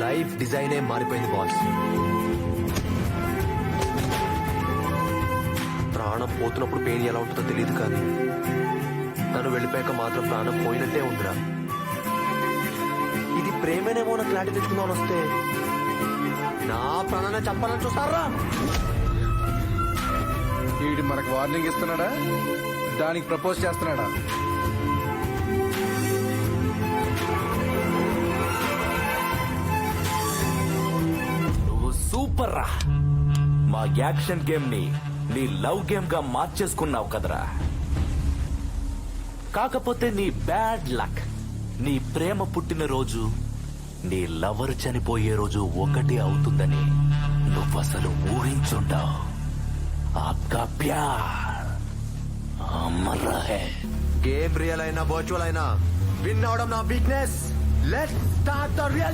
Life డిజైనే మారిపోయింది boss. ప్రాణం పోతున్నప్పుడు పెయిన్ ఎలా ఉంటుందో తెలియదు, కానీ తను వెళ్ళిపోయాక మాత్రం ప్రాణం పోయినట్టే ఉందిరా. ఇది ప్రేమేనేమో నా క్లారిటీ తెచ్చుకుందామని వస్తే నా ప్రాణాన్ని చంపాలని చూస్తారా? వీడి మనకు వార్నింగ్ ఇస్తున్నాడా, దానికి ప్రపోజ్ చేస్తున్నాడా? నువ్వు సూపర్ రా. మా యాక్షన్ గేమ్ ని నీ లవ్ గేమ్ గా మార్చేసుకున్నావు కదరా. కాకపోతే నీ బ్యాడ్ లక్, నీ ప్రేమ పుట్టిన రోజు నీ లవర్ చనిపోయే రోజు ఒకటి అవుతుందని నువ్వసలు ఊహించుంటావు. ఆప్కా ప్యార్ అమర్ రహే. గేమ్ రియల్ అయినా వర్చువల్ అయినా విన్ అవడం నా weakness. Let's start the real